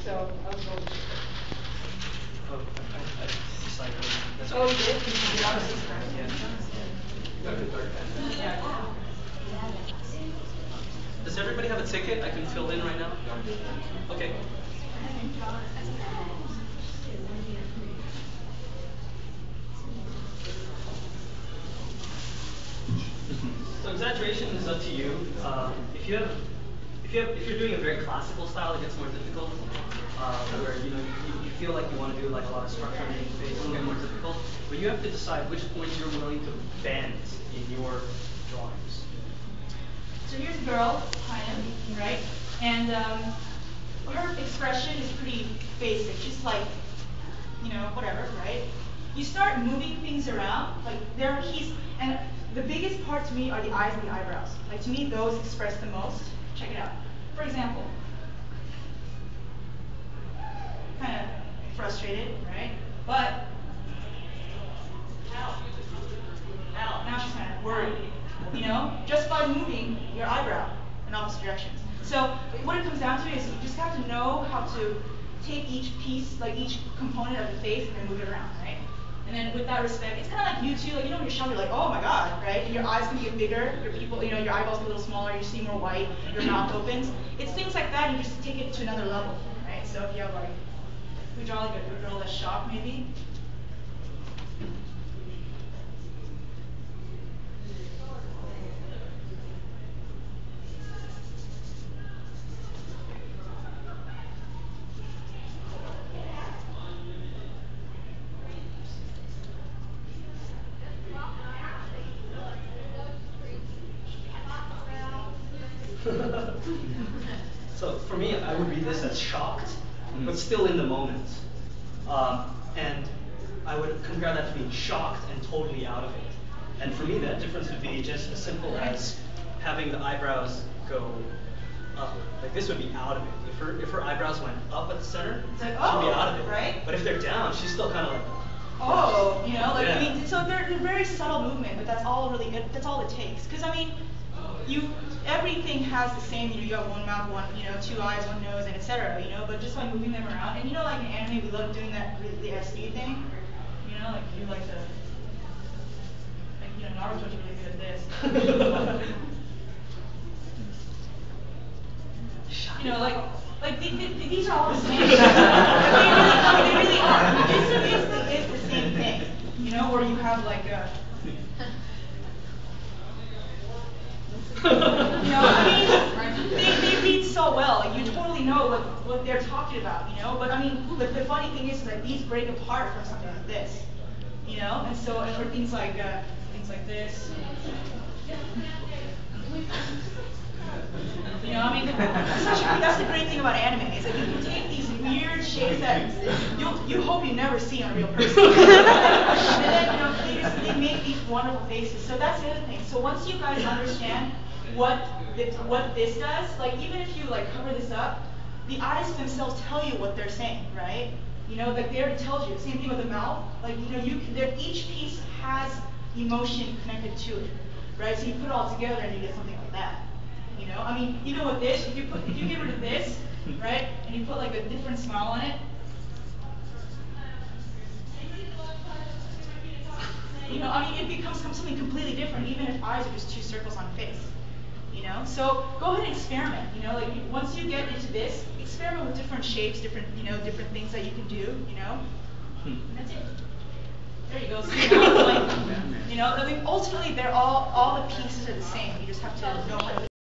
So I'll go. Oh, I decided. That's Oh, you okay. did? You did honestly. Yeah. Does everybody have a ticket I can fill in right now? Okay. So exaggeration is up to you. If you're doing a very classical style, it gets more difficult. Where you feel like you want to do like a lot of structure in your face, it'll get more difficult. But you have to decide which points you're willing to bend in your drawings. So here's a girl, kind of, right? And her expression is pretty basic, just like, whatever, right? You start moving things around, like and the biggest part to me are the eyes and the eyebrows. Like to me, those express the most. Check it out. For example, kind of frustrated, right? But now she's kind of worried. Just by moving your eyebrow in opposite directions. So what it comes down to is you just have to know how to take each piece, like each component of the face, and then move it around, right? And then with that respect, it's kind of like you too. Like when you're shocked, you're like, oh my god, right? And your eyes can get bigger. Your eyeballs get a little smaller. You see more white. Your mouth opens. It's things like that. And you just take it to another level, right? So if you have like, we draw like a girl that's shocked, maybe. So for me, I would read this as shocked, but still in the moment. And I would compare that to being shocked and totally out of it. And for me, that difference would be just as simple as having the eyebrows go up. Like this would be out of it. If her eyebrows went up at the center, It's like, she'd be oh, out of it. right? But if they're down, she's still kind of like. Oh, Yeah. I mean, so they're very subtle movement, but that's all it takes. Because I mean, everything has the same, you have one mouth, two eyes, one nose, and etc. But just by moving them around, and like in anime, we love doing that, the SD thing. Like you like the, Naruto's really good at this. These are all the same. They really are. It's basically is the same thing. Where you have like a. They read so well. Like you totally know what they're talking about. But I mean, the funny thing is that these break apart from something like this. And so for things like this. That's the great thing about anime is that you can take these weird shapes that you hope you never see on a real person. And then they make these wonderful faces. So that's the other thing. So once you guys understand what this does, like even if you like cover this up, the eyes themselves tell you what they're saying, right? Like they already tells you. Same thing with the mouth. Like each piece has emotion connected to it, right? So you put it all together and you get something like that. I mean, even with this, if you get rid of this, right, and you put like a different smile on it, it becomes something completely different, even if eyes are just two circles on a face. So go ahead and experiment. Like once you get into this, experiment with different shapes, different things that you can do. And that's it. There you go. So now it's like, ultimately they're all the pieces are the same. You just have to know how to